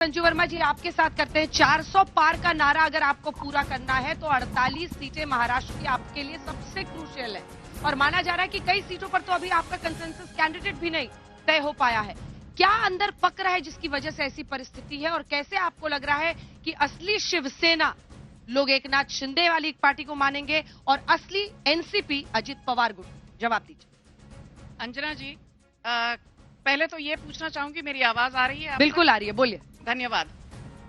संजू वर्मा जी आपके साथ करते हैं। 400 पार का नारा अगर आपको पूरा करना है तो 48 सीटें महाराष्ट्र की आपके लिए सबसे क्रूशियल है और माना जा रहा है कि कई सीटों पर तो अभी आपका कंसेंसस कैंडिडेट भी नहीं तय हो पाया है। क्या अंदर पक रहा है जिसकी वजह से ऐसी परिस्थिति है और कैसे आपको लग रहा है कि असली शिवसेना लोग एकनाथ शिंदे वाली पार्टी को मानेंगे और असली एनसीपी अजित पवार गुट? जवाब दीजिए। अंजना जी, पहले तो ये पूछना चाहूंगी मेरी आवाज आ रही है? बिल्कुल आ रही है, बोलिए। धन्यवाद।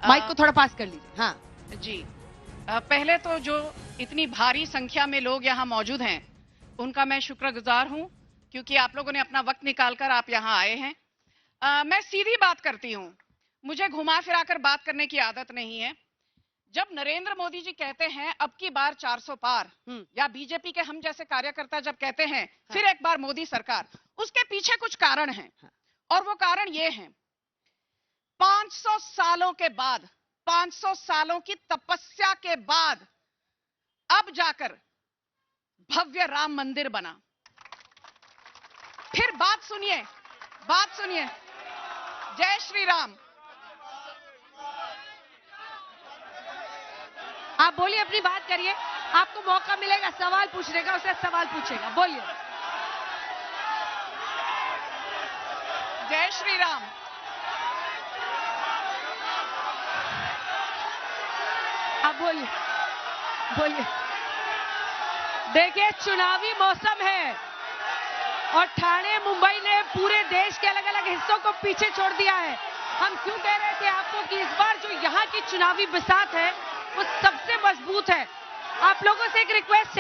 माइक को थोड़ा पास कर लीजिए। हाँ जी, पहले तो जो इतनी भारी संख्या में लोग यहाँ मौजूद हैं उनका मैं शुक्रगुजार हूँ क्योंकि आप लोगों ने अपना वक्त निकालकर आप यहाँ आए हैं। मैं सीधी बात करती हूँ, मुझे घुमा फिराकर बात करने की आदत नहीं है। जब नरेंद्र मोदी जी कहते हैं अब की बार 400 पार, या बीजेपी के हम जैसे कार्यकर्ता जब कहते हैं फिर एक बार मोदी सरकार, उसके पीछे कुछ कारण हैं और वो कारण ये हैं 500 सालों के बाद, 500 सालों की तपस्या के बाद अब जाकर भव्य राम मंदिर बना। फिर बात सुनिए, बात सुनिए। जय श्री राम। आप बोलिए, अपनी बात करिए, आपको मौका मिलेगा सवाल पूछने का, उससे सवाल पूछेगा, बोलिए। जय श्री राम। आप बोलिए, बोलिए। देखिए, चुनावी मौसम है और ठाणे मुंबई ने पूरे देश के अलग अलग हिस्सों को पीछे छोड़ दिया है। हम क्यों कह रहे थे आपको कि इस बार जो यहाँ की चुनावी बिसात है वो सबसे मजबूत है। आप लोगों से एक रिक्वेस्ट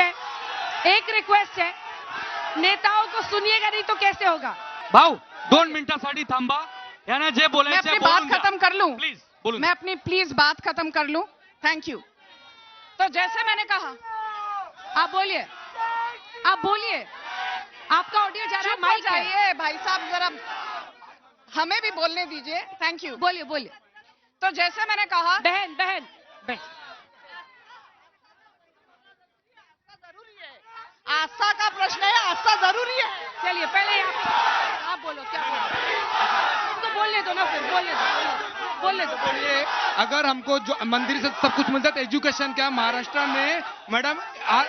है, नेताओं को सुनिएगा नहीं तो कैसे होगा। भाऊ 2 मिनिटांसाठी थांबा, याना जे बोलायचे मैं अपनी बात खत्म कर लूं, प्लीज बोलूं। मैं अपनी प्लीज बात खत्म कर लूं, थैंक यू। तो जैसे मैंने कहा, आप बोलिए, आप बोलिए, आपका ऑडियो जा रहा है, माइक जाइए भाई साहब, जरा हमें भी बोलने दीजिए, थैंक यू। बोलिए, बोलिए। तो जैसे मैंने कहा, बहन बहन बहन, आस्था का प्रश्न है, आस्था जरूरी है। चलिए पहले आप बोलो, क्या बोलो, तो बोलने दो ना, फिर बोलने दो। अगर हमको जो मंदिर से सब कुछ मिलता है, एजुकेशन क्या महाराष्ट्र में मैडम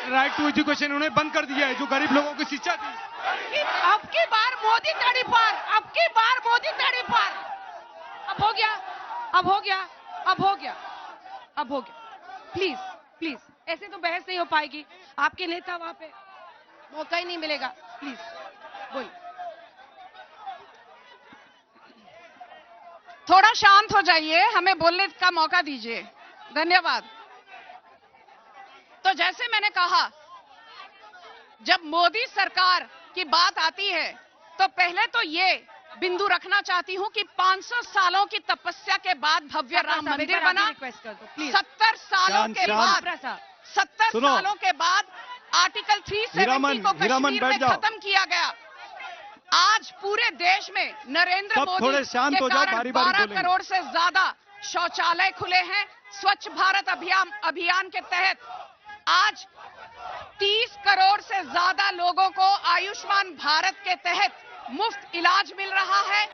राइट टू एजुकेशन उन्हें बंद कर दिया है, जो गरीब लोगों की शिक्षा थी। अब की बार मोदी तड़ी पार, अब की बार मोदी तड़ी पार। अब हो गया, अब हो गया, अब हो गया, अब हो गया। प्लीज प्लीज, ऐसे तो बहस नहीं हो पाएगी, आपके नेता वहां पे मौका ही नहीं मिलेगा। प्लीज बोलिए। थोड़ा शांत हो जाइए, हमें बोलने का मौका दीजिए, धन्यवाद। तो जैसे मैंने कहा, जब मोदी सरकार की बात आती है तो पहले तो ये बिंदु रखना चाहती हूं कि 500 सालों की तपस्या के बाद भव्य राम मंदिर बना। 70 सालों के बाद, 70 सालों के बाद आर्टिकल 370 को कश्मीर में खत्म किया गया। आज पूरे देश में नरेंद्र मोदी के कारण 12 करोड़ से ज्यादा शौचालय खुले हैं। स्वच्छ भारत अभियान के तहत आज 30 करोड़ से ज्यादा लोगों को आयुष्मान भारत के तहत मुफ्त इलाज मिल रहा है।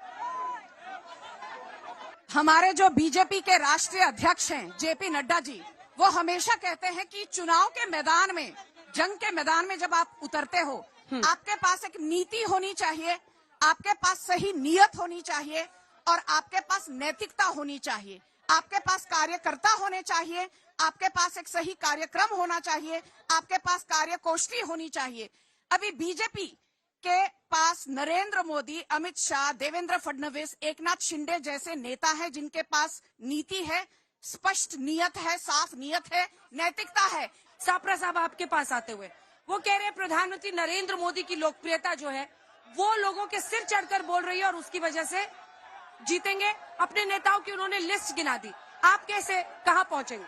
हमारे जो बीजेपी के राष्ट्रीय अध्यक्ष हैं जेपी नड्डा जी, वो हमेशा कहते हैं कि चुनाव के मैदान में, जंग के मैदान में जब आप उतरते हो, आपके पास एक नीति होनी चाहिए, आपके पास सही नियत होनी चाहिए और आपके पास नैतिकता होनी चाहिए, आपके पास कार्यकर्ता होने चाहिए, आपके पास एक सही कार्यक्रम होना चाहिए, आपके पास कार्यकोष्ठी होनी चाहिए। अभी बीजेपी के पास नरेंद्र मोदी, अमित शाह, देवेंद्र फडणवीस, एकनाथ शिंदे जैसे नेता हैं जिनके पास नीति है, स्पष्ट नियत है, साफ नियत है, नैतिकता है। सापरा साहब आपके पास आते हुए वो कह रहे हैं प्रधानमंत्री नरेंद्र मोदी की लोकप्रियता जो है वो लोगों के सिर चढ़कर बोल रही है और उसकी वजह से जीतेंगे। अपने नेताओं की उन्होंने लिस्ट गिना दी, आप कैसे कहां पहुंचेंगे?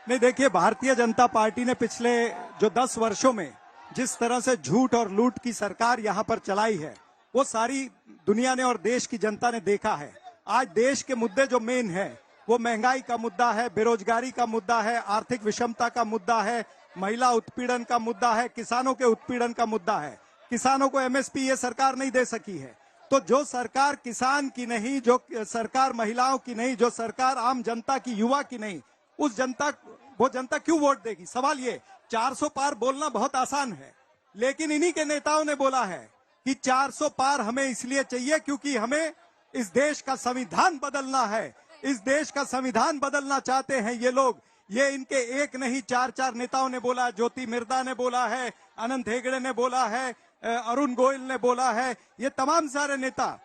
नहीं, देखिए, भारतीय जनता पार्टी ने पिछले जो 10 वर्षों में जिस तरह से झूठ और लूट की सरकार यहाँ पर चलाई है, वो सारी दुनिया ने और देश की जनता ने देखा है। आज देश के मुद्दे जो मेन है वो महंगाई का मुद्दा है, बेरोजगारी का मुद्दा है, आर्थिक विषमता का मुद्दा है, महिला उत्पीड़न का मुद्दा है, किसानों के उत्पीड़न का मुद्दा है। किसानों को एमएसपी ये सरकार नहीं दे सकी है तो जो सरकार किसान की नहीं, जो सरकार महिलाओं की नहीं, जो सरकार आम जनता की, युवा की नहीं, वो जनता क्यों वोट देगी? सवाल ये, 400 पार बोलना बहुत आसान है, लेकिन इन्हीं के नेताओं ने बोला है कि 400 पार हमें इसलिए चाहिए क्योंकि हमें इस देश का संविधान बदलना है। इस देश का संविधान बदलना चाहते हैं ये लोग। ये इनके एक नहीं, 4 नेताओं ने बोला, ज्योति मिर्धा ने बोला है, अनंत हेगड़े ने बोला है, अरुण गोयल ने बोला है, ये तमाम सारे नेता।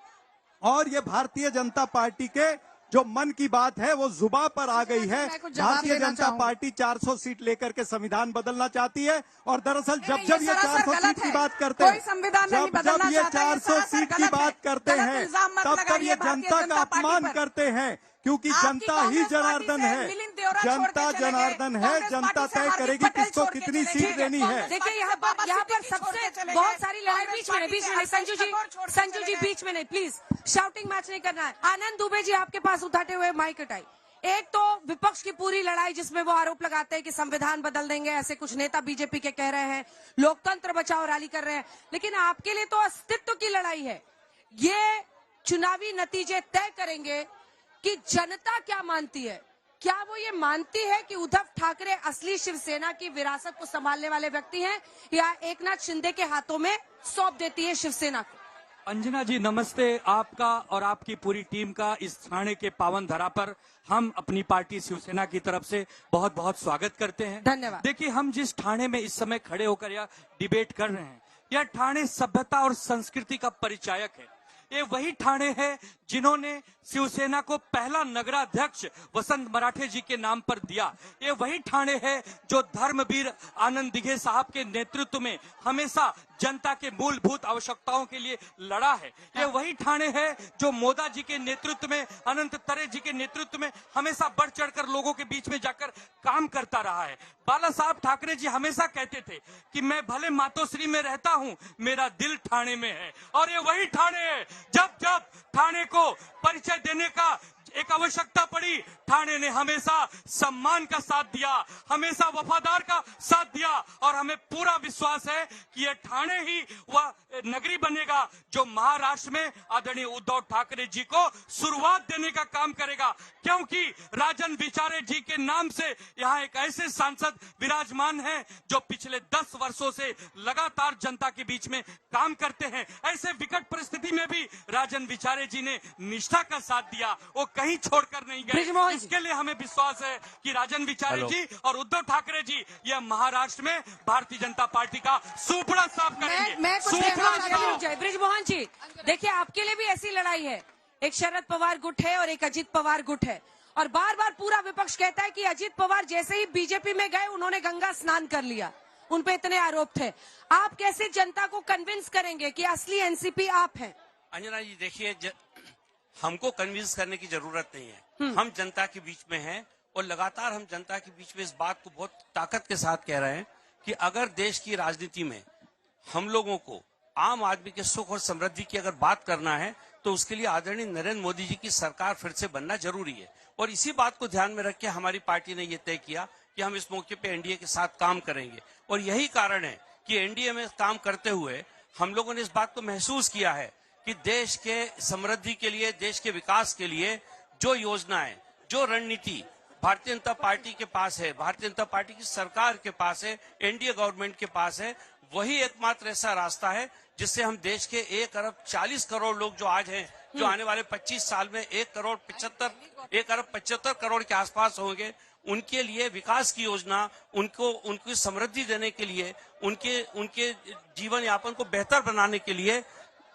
और ये भारतीय जनता पार्टी के जो मन की बात है वो जुबान पर आ गई है। भारतीय जनता पार्टी 400 सीट लेकर के संविधान बदलना चाहती है। और दरअसल जब ये 400 सीट की बात करते हैं, जब ये 400 सीट की बात करते हैं, तब ये जनता का अपमान करते हैं, क्योंकि जनता ही जनार्दन है। जनता जनार्दन है, जनता तय करेगी किसको कितनी सीट देनी है। देखिए यहाँ पर सबसे बहुत सारी लड़ाई बीच में नहीं। संजू जी बीच में नहीं, प्लीज शाउटिंग मैच नहीं करना है। आनंद दुबे जी आपके पास उठाते हुए माइक हटाई। एक तो विपक्ष की पूरी लड़ाई जिसमें वो आरोप लगाते हैं कि संविधान बदल देंगे, ऐसे कुछ नेता बीजेपी के कह रहे हैं, लोकतंत्र बचाओ रैली कर रहे हैं, लेकिन आपके लिए तो अस्तित्व की लड़ाई है। ये चुनावी नतीजे तय करेंगे कि जनता क्या मानती है। क्या वो ये मानती है कि उद्धव ठाकरे असली शिवसेना की विरासत को संभालने वाले व्यक्ति हैं, या एकनाथ शिंदे के हाथों में सौंप देती है शिवसेना को? अंजना जी नमस्ते। आपका और आपकी पूरी टीम का इस ठाणे के पावन धरा पर हम अपनी पार्टी शिवसेना की तरफ से बहुत बहुत स्वागत करते हैं। धन्यवाद। देखिए, हम जिस ठाणे में इस समय खड़े होकर यह डिबेट कर रहे हैं, यह ठाणे सभ्यता और संस्कृति का परिचायक है। ये वही ठाणे है जिन्होंने शिवसेना को पहला नगराध्यक्ष वसंत मराठे जी के नाम पर दिया। ये वही ठाणे है जो धर्मवीर आनंद दिघे साहब के नेतृत्व में हमेशा जनता के मूलभूत आवश्यकताओं के लिए लड़ा है। ये वही ठाणे है जो मोदा जी के नेतृत्व में, अनंत तरे जी के नेतृत्व में हमेशा बढ़ चढ़कर लोगों के बीच में जाकर काम करता रहा है। बाला साहब ठाकरे जी हमेशा कहते थे कि मैं भले मातोश्री में रहता हूं, मेरा दिल ठाणे में है। और ये वही ठाणे है, जब जब ठाणे को परिचय देने का एक आवश्यकता पड़ी, ठाणे ने हमेशा सम्मान का साथ दिया, हमेशा वफादार का साथ दिया। और हमें पूरा विश्वास है कि यह ठाणे ही वह नगरी बनेगा जो महाराष्ट्र में आदरणीय उद्धव ठाकरे जी को शुरुआत देने का काम करेगा। क्योंकि राजन विचारे जी के नाम से यहाँ एक ऐसे सांसद विराजमान हैं जो पिछले 10 वर्षों से लगातार जनता के बीच में काम करते हैं। ऐसे विकट परिस्थिति में भी राजन विचारे जी ने निष्ठा का साथ दिया, वो कहीं छोड़कर नहीं गए। इसके लिए हमें विश्वास है कि राजन विचारे जी और उद्धव ठाकरे जी यह महाराष्ट्र में भारतीय जनता पार्टी का सुपड़ा साफ करेंगे। ब्रिजमोहन जी, देखिए आपके लिए भी ऐसी लड़ाई है। एक शरद पवार गुट है और एक अजित पवार गुट है, और बार बार पूरा विपक्ष कहता है कि अजित पवार जैसे ही बीजेपी में गए उन्होंने गंगा स्नान कर लिया, उन पे इतने आरोप थे। आप कैसे जनता को कन्विंस करेंगे कि असली एनसीपी आप हैं? अंजना जी देखिए, हमको कन्विंस करने की जरूरत नहीं है। हम जनता के बीच में हैं और लगातार हम जनता के बीच में इस बात को बहुत ताकत के साथ कह रहे हैं कि अगर देश की राजनीति में हम लोगों को आम आदमी के सुख और समृद्धि की अगर बात करना है तो उसके लिए आदरणीय नरेंद्र मोदी जी की सरकार फिर से बनना जरूरी है। और इसी बात को ध्यान में रख के हमारी पार्टी ने ये तय किया कि हम इस मौके पे एनडीए के साथ काम करेंगे। और यही कारण है कि एनडीए में काम करते हुए हम लोगों ने इस बात को महसूस किया है कि देश के समृद्धि के लिए, देश के विकास के लिए जो योजनाएं, जो रणनीति भारतीय जनता पार्टी के पास है, भारतीय जनता पार्टी की सरकार के पास है, एनडीए गवर्नमेंट के पास है, वही एकमात्र ऐसा रास्ता है जिससे हम देश के 1 अरब 40 करोड़ लोग जो आज हैं, जो आने वाले 25 साल में 1 अरब 75 करोड़ के आसपास होंगे, उनके लिए विकास की योजना, उनकी समृद्धि देने के लिए, उनके जीवन यापन को बेहतर बनाने के लिए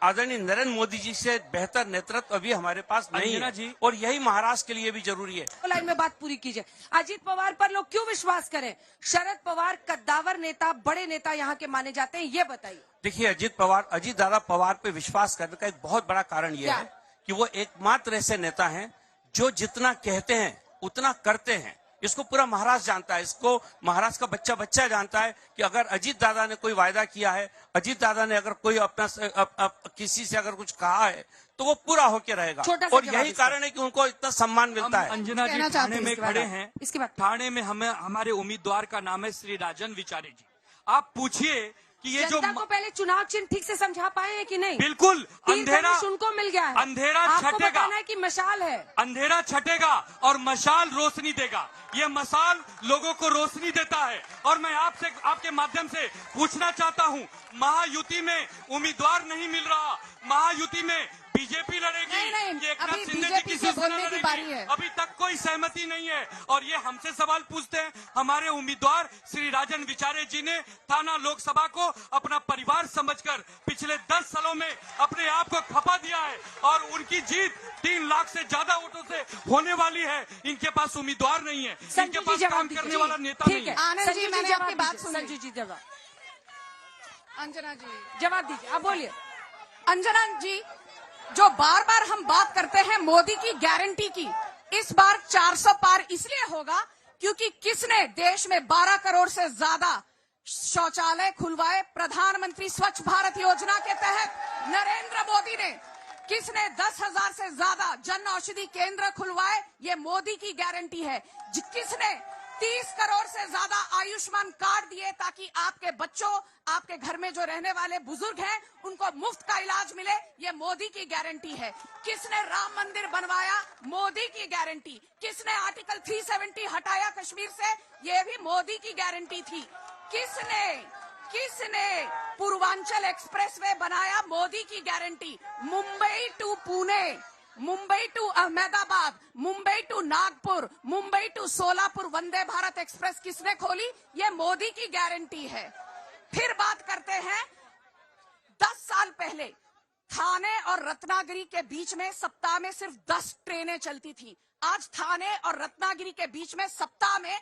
आदरणीय नरेंद्र मोदी जी से बेहतर नेतृत्व अभी हमारे पास नहीं है जी। और यही महाराष्ट्र के लिए भी जरूरी है। लाइन में बात पूरी कीजिए। अजित पवार पर लोग क्यों विश्वास करें? शरद पवार कद्दावर नेता, बड़े नेता यहाँ के माने जाते हैं, ये बताइए। देखिए, अजित दादा पवार पे विश्वास करने का एक बहुत बड़ा कारण यह है कि वो एकमात्र ऐसे नेता हैं जो जितना कहते हैं उतना करते हैं। इसको पूरा महाराष्ट्र जानता है, इसको महाराष्ट्र का बच्चा जानता है कि अगर अजीत दादा ने कोई वायदा किया है, अजीत दादा ने अगर कोई अपना किसी से अगर कुछ कहा है तो वो पूरा होके रहेगा। और यही कारण है कि उनको इतना सम्मान मिलता है। अंजना जी ठाणे में खड़े हैं, इसके बाद ठाणे में हमारे उम्मीदवार का नाम है श्री राजन विचारे जी। आप पूछिए कि ये जो जनता को पहले चुनाव चिन्ह ठीक से समझा पाए हैं कि नहीं? बिल्कुल अंधेरा उनको मिल गया है। अंधेरा आपको छटेगा, बताना है कि मशाल है। अंधेरा छटेगा और मशाल रोशनी देगा। ये मशाल लोगों को रोशनी देता है। और मैं आपसे आपके माध्यम से पूछना चाहता हूँ, महायुति में उम्मीदवार नहीं मिल रहा, महायुति में बीजेपी लड़ेगी, नहीं, एकनाथ अभी शिंदे जी बीजेपी की से शिवसेना बोलने की बारी है। अभी तक कोई सहमति नहीं है। और ये हमसे सवाल पूछते हैं। हमारे उम्मीदवार श्री राजन विचारे जी ने थाना लोकसभा को अपना परिवार समझकर पिछले 10 सालों में अपने आप को खपा दिया है और उनकी जीत 3 लाख से ज्यादा वोटों से होने वाली है। इनके पास उम्मीदवार नहीं है, इनके पास काम करने वाला नेता नहीं है। आनंद जी, मैंने आपकी बात सुनी। संजू जी जवाब, अंजना जी जवाब दीजिए, आप बोलिए। अंजना जी, जो बार बार हम बात करते हैं मोदी की गारंटी की, इस बार 400 पार इसलिए होगा क्योंकि किसने देश में 12 करोड़ से ज्यादा शौचालय खुलवाए प्रधानमंत्री स्वच्छ भारत योजना के तहत? नरेंद्र मोदी ने। किसने 10,000 से ज्यादा जन औषधि केंद्र खुलवाए? ये मोदी की गारंटी है। किसने 30 करोड़ से ज्यादा आयुष्मान कार्ड दिए ताकि आपके बच्चों, आपके घर में जो रहने वाले बुजुर्ग हैं, उनको मुफ्त का इलाज मिले? ये मोदी की गारंटी है। किसने राम मंदिर बनवाया? मोदी की गारंटी। किसने आर्टिकल 370 हटाया कश्मीर से? ये भी मोदी की गारंटी थी। किसने पूर्वांचल एक्सप्रेसवे बनाया? मोदी की guarantee. Mumbai to Pune, Mumbai to Ahmedabad, Mumbai to Nagpur, Mumbai to Solapur Vande Bharat express किसने खोली? ये मोदी की गारंटी है। फिर बात करते हैं, 10 साल पहले थाने और रत्नागिरी के बीच में सप्ताह में सिर्फ 10 ट्रेनें चलती थी। आज थाने और रत्नागिरी के बीच में सप्ताह में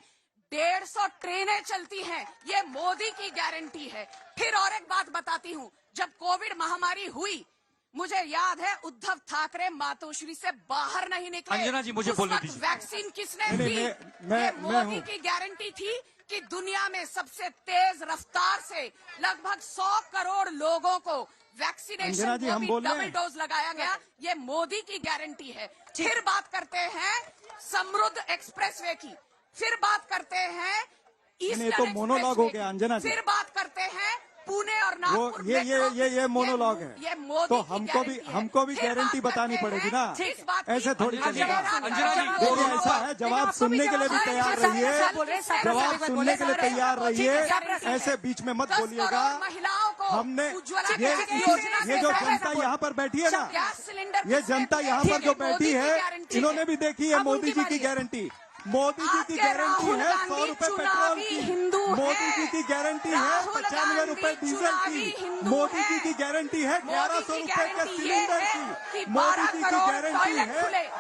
150 ट्रेनें चलती हैं। ये मोदी की गारंटी है। फिर और एक बात बताती हूँ, जब कोविड महामारी हुई, मुझे याद है उद्धव ठाकरे मातोश्री से बाहर नहीं निकले। अंजना जी, मुझे बोलने दीजिए। वैक्सीन किसने दी? ये मोदी की गारंटी थी कि दुनिया में सबसे तेज रफ्तार से लगभग 100 करोड़ लोगों को वैक्सीनेशन डबल डोज लगाया गया। ये मोदी की गारंटी है। फिर बात करते हैं समृद्ध एक्सप्रेसवे की, फिर बात करते हैं ईस्टर्न तो मोनोलॉग हो गया अंजना जी। फिर बात करते हैं पुणे और नागपुर। ये मोनोलॉग है। ये मोदी तो की हमको भी गारंटी बतानी पड़ेगी ना। ऐसे थोड़ी चलेगा। अंजना जी, देखिए ऐसा है, जवाब सुनने के लिए भी तैयार रहिए, जवाब सुनने के लिए तैयार रहिए। ऐसे बीच में मत बोलिएगा। महिलाओं को हमने ये जो जनता यहाँ पर बैठी है ना, ये जनता यहाँ पर जो बैठी है, इन्होंने भी देखी है मोदी जी की गारंटी। मोदी जी की गारंटी है 100 रुपए पेट्रोल की, मोदी जी की गारंटी है 95 रुपए डीजल की, मोदी जी की गारंटी है 1100 रुपए के सिलेंडर की, मोदी जी की गारंटी है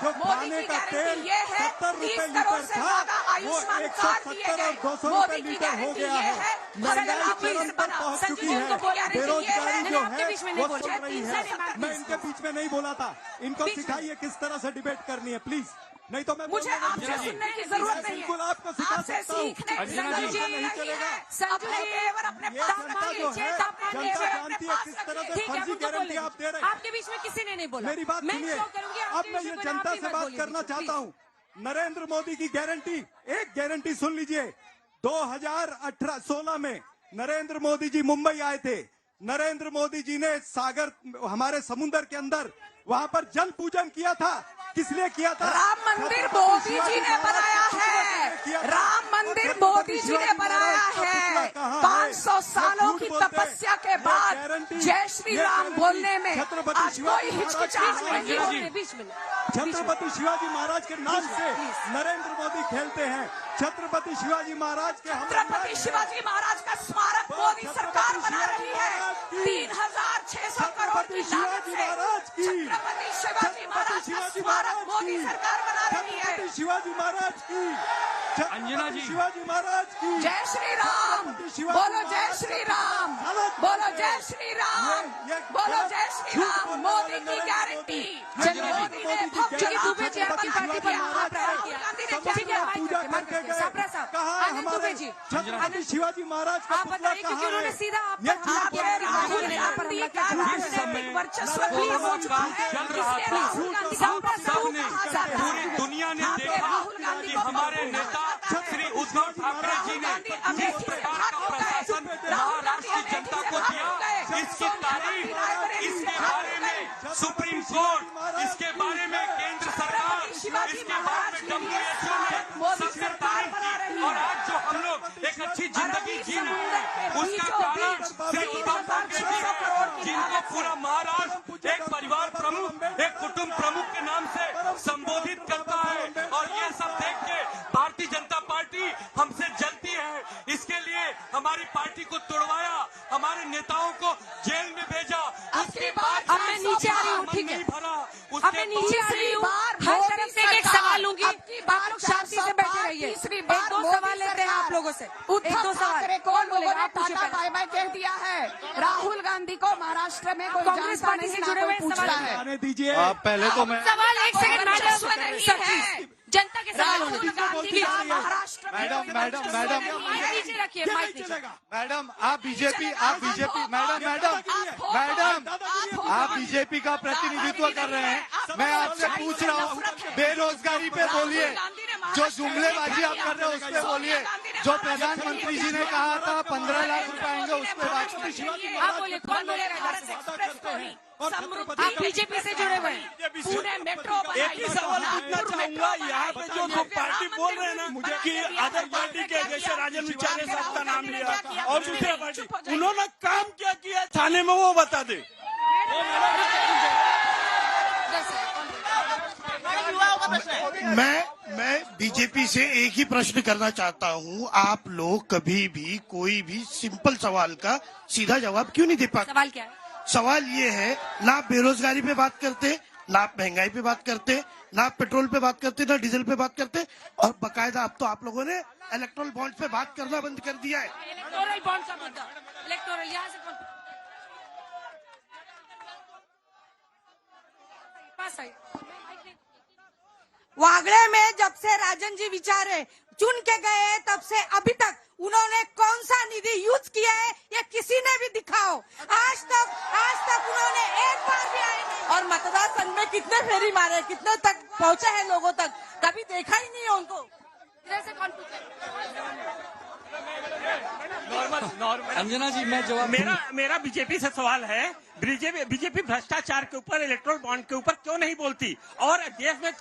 जो खाने का तेल 70 रुपए लीटर था, वो 170 और 200 रुपए लीटर हो गया है। महंगाई चरम पर पहुंच चुकी है, बेरोजगारी जो है वो चल रही है। मैं इनके बीच में नहीं बोला था, इनको सिखाइए किस तरह से डिबेट करनी है प्लीज, नहीं तो मैं मुझे आपसे सुनने की जरूरत नहीं है। बिल्कुल आपको सिखा सकता हूँ। नहीं चलेगा। ये जनता जो है, जनता जानती है किस तरह से फर्जी गारंटी आप दे रहे हैं। आपके बीच में किसी ने नहीं बोला। मेरी बात सुनिए, अब मैं ये जनता से बात करना चाहता हूँ। नरेंद्र मोदी की गारंटी, एक गारंटी सुन लीजिए। 2016 में नरेंद्र मोदी जी मुंबई आए थे। नरेंद्र मोदी जी ने सागर, हमारे समुद्र के अंदर, वहां पर जल पूजन किया था। किसने किया था? राम मंदिर मोदी जी ने बनाया है। राम मंदिर मोदी जी ने बनाया है। 500 सालों की तपस्या के बाद जय श्री राम बोलने में आज कोई हिचकिचाहट नहीं है। छत्रपति शिवाजी महाराज के नाम से नरेंद्र मोदी खेलते हैं। छत्रपति शिवाजी महाराज के, छत्रपति शिवाजी महाराज का स्मारक मोदी सरकार बना रही है। 3600 करोड़ की लागत से छत्रपति शिवाजी महाराज का स्मारक मोदी सरकार बना रही है। छत्रपति शिवाजी महाराज की, अंजना जी, शिवाजी महाराज की जय श्री राम बोलो, जय श्री राम बोलो, जय श्री राम बोलो, जय श्री राम। मोदी की गारंटी, मोदी ने दुबे जी आपकी पार्टी पर पूजा करके गए। कहा है हमारे छत्रपति शिवाजी महाराज का आप बताइए, क्योंकि उन्होंने सीधा आप पर हमला किया है। पूरी दुनिया ने देखा कि हमारे नेता श्री उद्धव ठाकरे जी ने जिस प्रकार का प्रशासन महाराष्ट्र की जनता को दिया, इसकी तारीफ, इसके बारे में सुप्रीम कोर्ट, इसके बारे में केंद्र सरकार, इसके बारे में WHO ने सबसे तारीफ की। और आज जो हम लोग एक अच्छी जिंदगी जी रहे हैं, उसका कारण श्री उद्धव ठाकरे जी है, जिनको पूरा महाराष्ट्र एक परिवार प्रमुख, एक कुटुंब प्रमुख के नाम से संबोधित करता है। और ये सब देख के भारतीय जनता पार्टी हमसे जलती है। इसके लिए हमारी पार्टी को तोड़वाया, हमारे नेताओं को जेल में भेजा, उसके बाद अब मैं नीचे आ रही हूँ, ठीक है, अब मैं नीचे आ रही हूँ, हर तरफ से एक सवाल लूंगी, आप लोग शांति से बैठे रहिए। एक दो सवाल लेते हैं आप लोगों से, एक दो सवाल। कौन बोलेगा? आप पूछिए। बाय बाय कह दिया है राहुल गांधी को महाराष्ट्र में कोई कांग्रेस पार्टी से जुड़े हुए सवाल है। आने दीजिए। पहले तो मैं सवाल एक सेकंड मैडम, जनता के सवाल होने महाराष्ट्र में माइक नीचे रखिए, माइक नीचे। मैडम आप बीजेपी मैडम आप बीजेपी का प्रतिनिधित्व कर रहे हैं। मैं आपसे पूछ रहा हूँ, बेरोजगारी पे बोलिए, जो जुमलेबाजी आप कर रहे हो उस पे बोलिए। जो प्रधानमंत्री जी ने कहा था 15 लाख रुपए आएंगे, उस पे बात कीजिए। आप बोलिए, कौन बोलेगा? आप बीजेपी से जुड़े हुए हैं, पूरे मेट्रो एक ही सवाल पूछना चाहूंगा, यहाँ पे जो पार्टी बोल रहे हैं ना कि अदर पार्टी के जैसे राजन विचारे साहब का नाम लिया और दूसरा पार्टी, उन्होंने काम क्या किया थाने में वो बता दे। मैं बीजेपी से एक ही प्रश्न करना चाहता हूँ, आप लोग कभी भी कोई भी सिंपल सवाल का सीधा जवाब क्यों नहीं दे पाते? सवाल क्या है? सवाल ये है, ना आप बेरोजगारी पे बात करते, ना आप महंगाई पे बात करते, ना आप पेट्रोल पे बात करते, ना डीजल पे बात करते, और बकायदा अब तो आप लोगों ने इलेक्टोरल बॉन्ड पे बात करना बंद कर दिया है। इलेक्टोरल बॉन्ड का मुद्दा, इलेक्टोरल यहाँ से पास आई। वागड़े में जब से राजन जी विचारे चुन के गए तब से अभी तक उन्होंने कौन सा निधि यूज किया है ये किसी ने भी दिखाओ। आज तक उन्होंने एक बार भी आए नहीं। और मतदान संघ में कितने फेरी मारे, कितने तक पहुंचे हैं लोगों तक, कभी देखा ही नहीं है उनको। अंजना जी, मैं जवाब मेरा बीजेपी से सवाल है, बीजेपी भ्रष्टाचार के ऊपर, इलेक्ट्रोल बॉन्ड के ऊपर क्यों नहीं बोलती? और देश में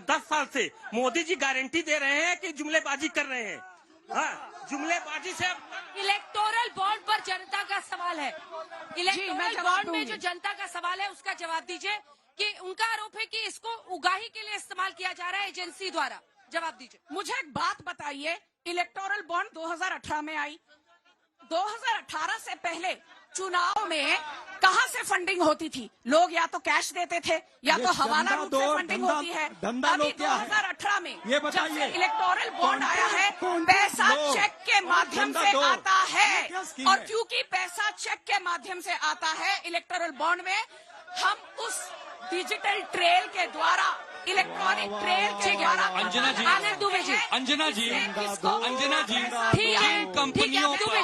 10 साल से मोदी जी गारंटी दे रहे हैं कि जुमलेबाजी कर रहे हैं। हाँ, जुमलेबाजी से इलेक्टोरल बॉन्ड पर जनता का सवाल है। इलेक्टोरल बॉन्ड में जो जनता का सवाल है उसका जवाब दीजिए कि उनका आरोप है कि इसको उगाही के लिए इस्तेमाल किया जा रहा है एजेंसी द्वारा। जवाब दीजिए। मुझे एक बात बताइए, इलेक्टोरल बॉन्ड 2018 में आई, 2018 से पहले चुनाव में कहां से फंडिंग होती थी? लोग या तो कैश देते थे या तो हवाला रूप से फंडिंग होती है। अभी 2018 में जब से इलेक्टोरल बॉन्ड आया है, पैसा चेक के माध्यम से आता है, और क्योंकि पैसा चेक के माध्यम से आता है इलेक्टोरल बॉन्ड में, हम उस डिजिटल ट्रेल के द्वारा, इलेक्ट्रॉनिक ट्रेल के द्वारा अंजना जी, आनंद दुबे जी, अंजना जी, जिन कंपनियों पर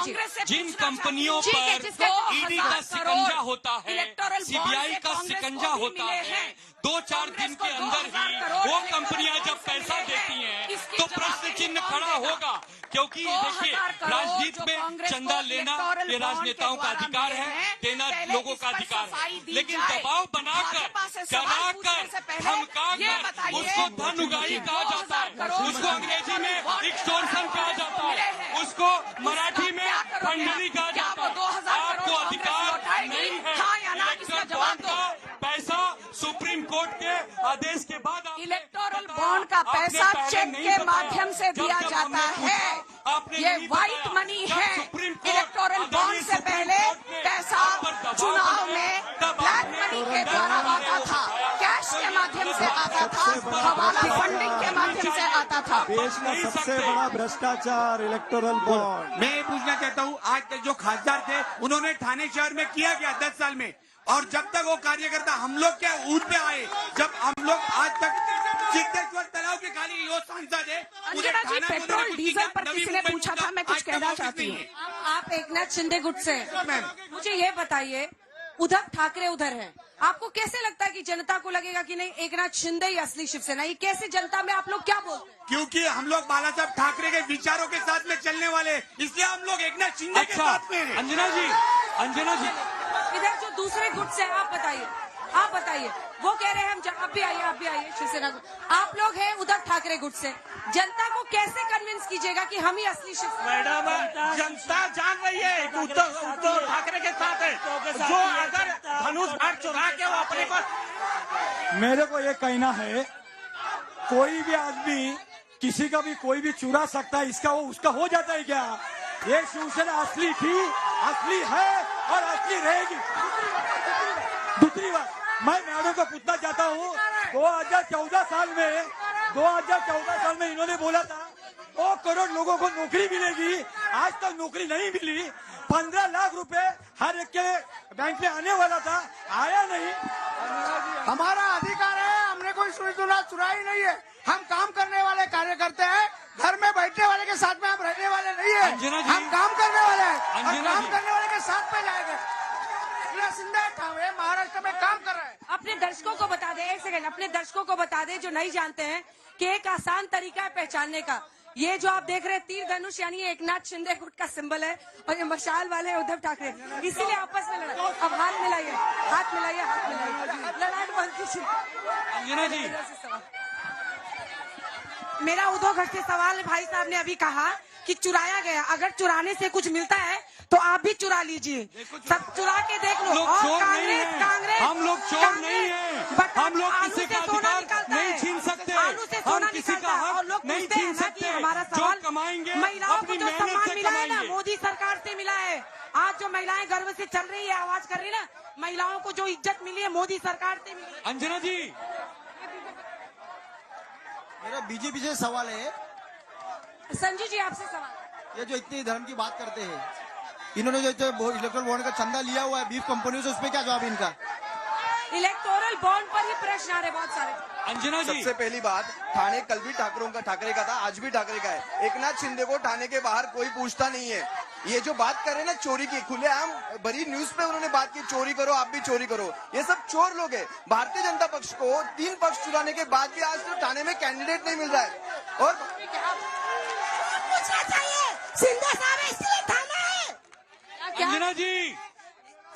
ईडी का शिकंजा होता है, सीबीआई का शिकंजा होता है, 2-4 दिन के अंदर ही वो कंपनियां जब पैसा देती हैं तो प्रश्न चिन्ह खड़ा होगा। क्योंकि देखिए, राजनीति में चंदा लेना ये राजनेताओं का अधिकार है, देना लोगों का अधिकार है, लेकिन दबाव बनाकर, कराकर, धमकाकर उसको धन उगाही कहा जाता है, उसको अंग्रेजी में एक्सटॉर्शन कहा जाता है, उसको मराठी में फंडनी कहा जाता है। आपको अधिकार नहीं है। इलेक्टोरल बॉन्ड का पैसा सुप्रीम कोर्ट के आदेश के बाद इलेक्टोरल बॉन्ड का पैसा चेक के माध्यम से दिया जाता है। ये व्हाइट मनी है। इलेक्टोरल बॉन्ड से पहले पैसा चुनाव में ब्लैक मनी के द्वारा आता था, कैश के माध्यम से आता था, हवाला फंडिंग के माध्यम से आता था। देश का सबसे बड़ा भ्रष्टाचार इलेक्टोरल बॉन्ड। मैं ये पूछना चाहता हूँ, आज तक जो खासदार थे उन्होंने थाने शहर में किया क्या 10 साल में? और जब तक वो कार्यकर्ता हम लोग क्या ऊट पे आए, जब हम लोग आज तक सिद्धेश्वर तालाब के खाली यो सांसद है। अंजना जी, पेट्रोल डीजल पर किसी ने पूछा था, मैं कुछ कहना चाहती हूँ। आप एकनाथ शिंदे गुट से, मुझे ये बताइए उद्धव ठाकरे उधर है। आपको कैसे लगता है कि जनता को लगेगा कि नहीं एकनाथ शिंदे ही असली शिवसेना? ये कैसे जनता में आप लोग क्या बोलते हैं? क्योंकि हम लोग बाला साहब ठाकरे के विचारों के साथ में चलने वाले, इसलिए हम लोग एकनाथ शिंदे के साथ में हैं। अंजना जी इधर जो दूसरे गुट से आप बताइए, वो कह रहे हैं हम आप भी आइए शिवसेना को। आप लोग हैं उद्धव ठाकरे गुट से, जनता को कैसे कन्विंस कीजिएगा कि हम ही असली शिवसेना? मैडम, जनता जान रही है कि उद्धव ठाकरे के साथ है, जो अगर धनुष बाण चुरा के वो अपने पास। मेरे को ये कहना है, कोई भी आदमी किसी का भी कोई भी चुरा सकता है, इसका वो उसका हो जाता है क्या? ये शिवसेना असली थी, असली है और असली रहेगी। दूसरी बात, मैं मैडम को पूछना चाहता हूँ, 2014 साल में इन्होंने बोला था 2 करोड़ लोगों को नौकरी मिलेगी, आज तक नौकरी नहीं मिली। 15 लाख रुपए हर एक के बैंक में आने वाला था, आया नहीं। हमारा अधिकार है, हमने कोई चुराई नहीं है। हम काम करने वाले कार्यकर्ता हैं, घर में बैठने वाले के साथ में हम रहने वाले नहीं है। हम काम करने वाले हैं, हम काम करने वाले के साथ में जाएंगे। महाराष्ट्र में काम कर रहे हैं। अपने दर्शकों को बता दे, एक सेकंड, अपने दर्शकों को बता दे जो नहीं जानते हैं कि एक आसान तरीका है पहचानने का। ये जो आप देख रहे हैं तीर धनुष यानी एकनाथ शिंदे गुट का सिंबल है, और ये मशाल वाले उद्धव ठाकरे, इसीलिए आपस में लड़ा। अब हाथ मिलाइए, लड़ाई बंद कीजिए। अंजना जी, मेरा उद्धव घट से सवाल, भाई साहब ने अभी कहा कि चुराया गया, अगर चुराने से कुछ मिलता है तो आप भी चुरा लीजिए, सब चुरा के देख लो। और कांग्रेस हम लोग चोर नहीं है, हम लोग किसी का अधिकार नहीं छीन सकते, हम किसी का हक नहीं छीन सकते। हमारा जो सवाल, कमाएंगे महिलाओं को अपनी जो मेहनत सम्मान से मिला है ना, कमाएंगे। मोदी सरकार से मिला है। आज जो महिलाएं गर्व से चल रही है, आवाज कर रही है ना, महिलाओं को जो इज्जत मिली है मोदी सरकार से मिली है। अंजना जी, मेरा बीजेपी से सवाल है, संजू जी आपसे सवाल। ये जो इतनी धर्म की बात करते हैं, इन्होंने जो इलेक्ट्रल बॉन्ड का चंदा लिया हुआ है बीफ कंपनियों से, उस पर क्या जवाब इनका? इलेक्टोरल बॉन्ड पर ही प्रश्न आ रहे बहुत सारे। अंजना जी, सबसे पहली बात, ठाणे कल भी ठाकरे का था, आज भी ठाकरे का है। एकनाथ शिंदे को ठाणे के बाहर कोई पूछता नहीं है। ये जो बात कर रहे हैं ना चोरी की, खुलेआम बड़ी न्यूज पे उन्होंने बात की, चोरी करो, आप भी चोरी करो। ये सब चोर लोग हैं। भारतीय जनता पक्ष को 3 पक्ष चुराने के बाद भी आज तो ठाणे में कैंडिडेट नहीं मिल रहा है। और पूछना चाहिए, शिंदे साहब इसलिए ठाणे है। अंजना जी,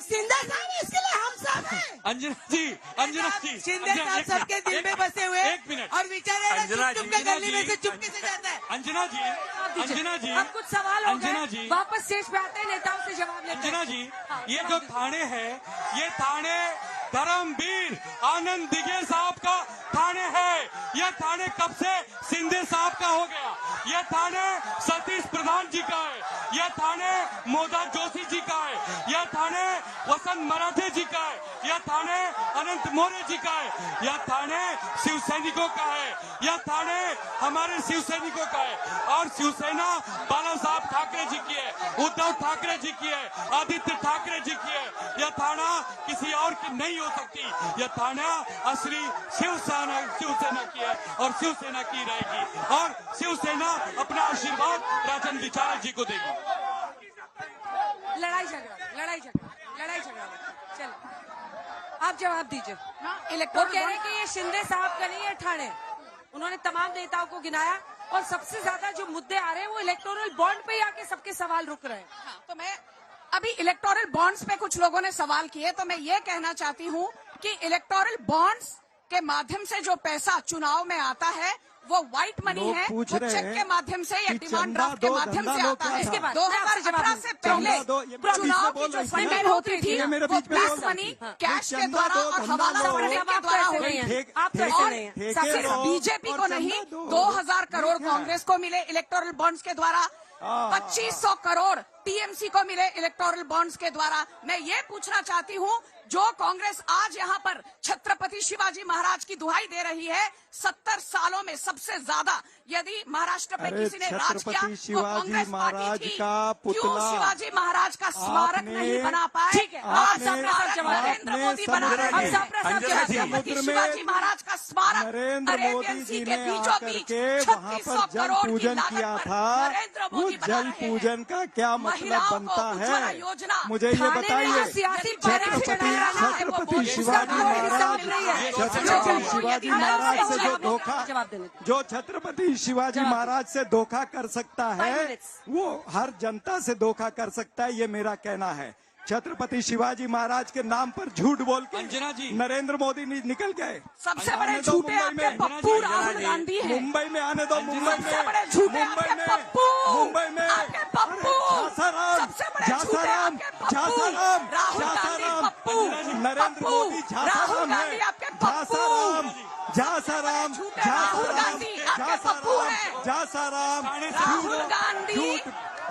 शिंदे साहब इसके लिए हम सब हैं। अंजना जी, शिंदे साहब सबके दिल में बसे हुए, एक मिनट, और बेचारे चुप के गली में से चुपके से जाता है। अंजना जी, अब कुछ सवाल हो अंजना गए, जी, वापस शेष पे आते हैं, नेताओं से जवाब लेते हैं। अंजना जी, ये जो ठाणे है, ये ठाणे धर्मवीर आनंद दिघे साहब का ठाणे है। यह ठाणे कब से शिंदे साहब का हो गया? यह ठाणे सतीश प्रधान जी का है, यह ठाणे मोदा जोशी जी का है, यह ठाणे वसंत मराठे जी का है, यह ठाणे अनंत मोरे जी का है, यह ठाणे शिव सैनिकों का है, यह ठाणे हमारे शिव सैनिकों का है। और शिवसेना बाला साहब ठाकरे जी की है, उद्धव ठाकरे जी की है, आदित्य ठाकरे जी की है। यह थाना किसी और की नहीं हो सकती। यह थाना असली शिवसेना की है और शिवसेना की रहेगी, और शिवसेना अपना आशीर्वाद राजन विचारक जी को देगी। लड़ाई झगड़ा चलो, आप जवाब दीजिए। वो कह रहे हैं कि ये शिंदे साहब का नहीं है ठाणे। उन्होंने तमाम नेताओं को गिनाया, और सबसे ज्यादा जो मुद्दे आ रहे हैं वो इलेक्टोरल बॉन्ड पे ही आके सबके सवाल रुक रहे हैं। तो मैं अभी इलेक्टोरल बॉन्ड्स पे कुछ लोगों ने सवाल किए, तो मैं ये कहना चाहती हूँ कि इलेक्टोरल बॉन्ड्स के माध्यम से जो पैसा चुनाव में आता है वो व्हाइट मनी है, वो चेक के माध्यम से या डिमांड ड्राफ्ट के माध्यम से आता है। इसके बाद 2018 से पहले चुनाव की जो फंडिंग होती थी वो ब्लैक मनी कैश के द्वारा और हवाला फंडिंग के द्वारा हो रही है। और सिर्फ बीजेपी को नहीं, 2000 करोड़ कांग्रेस को मिले इलेक्टोरल बॉन्ड्स के द्वारा, 2500 करोड़ टीएमसी को मिले इलेक्टोरल बॉन्ड्स के द्वारा। मैं ये पूछना चाहती हूँ, जो कांग्रेस आज यहाँ पर छत्रपति शिवाजी महाराज की दुहाई दे रही है, 70 सालों में सबसे ज्यादा यदि महाराष्ट्र में अरे किसी ने राज किया छत्रपति वो शिवाजी कांग्रेस महाराज पार्टी थी। का क्यों पुतला शिवाजी महाराज का स्मारक आपने- नहीं बना पाए? ठीक है, आज आपने- नरेंद्र मोदी बना रहे आपने हैं। समुद्र में- छत्रपति शिवाजी महाराज का स्मारक नरेंद्र अरेबियन मोदी सी जी के ने बीचों आकर बीच के वहाँ 3600 पर जल करोड़ की पूजन लागत किया पर था। नरेंद्र वो मोदी बना जल रहे हैं। पूजन का क्या मतलब महिलाओं को बनता उज्ज्वला है? योजना मुझे ये थाने में बताइए। सियासी छत्रपति शिवाजी महाराज शिवाजी महाराज से जो धोखा जो छत्रपति शिवाजी महाराज से धोखा कर सकता है वो हर जनता से धोखा कर सकता है, ये मेरा कहना है। छत्रपति शिवाजी महाराज के नाम पर झूठ बोल के अंजना जी नरेंद्र मोदी निकल गए। सबसे बड़े झूठे आपके पप्पू राहुल गांधी हैं। मुंबई में आने दो, मुंबई में सबसे बड़े झूठे मुंबई आपके में पप्पू मुंबई में आपके पप्पू झासाराम सबसे बड़े झूठे झासाराम आपके पप्पू झासाराम राहुल गांधी झासाराम पप्पू नरेंद्र मोदी राहुल झासाराम गांधी है। आपके पप्पू झासाराम राहुल गांधी आपके पप्पू हैं। झासाराम राहुल गांधी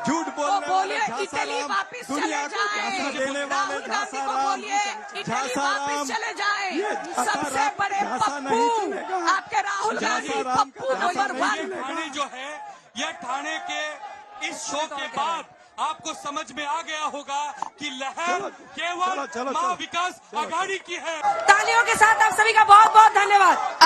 झूठ को बोलने बोलिए वाले इटली झासाराम, वापिस दुनिया चले को जाएं। झांसा देने वाले राहुल गांधी को झासाराम बोलिए इटली झासाराम वापिस चले जाएं। ये सबसे झासाराम बड़े झांसा नहीं पप्पू चलेगा। आपके राहुल गांधी झासाराम पप्पू का झांसा नंबर नहीं 1। चलेगा। ठाणे जो है यह ठाणे के इस शो के बाद आपको समझ में आ गया होगा कि लहर केवल चलो, मां विकास आघाड़ी की है। तालियों के साथ आप सभी का बहुत बहुत धन्यवाद।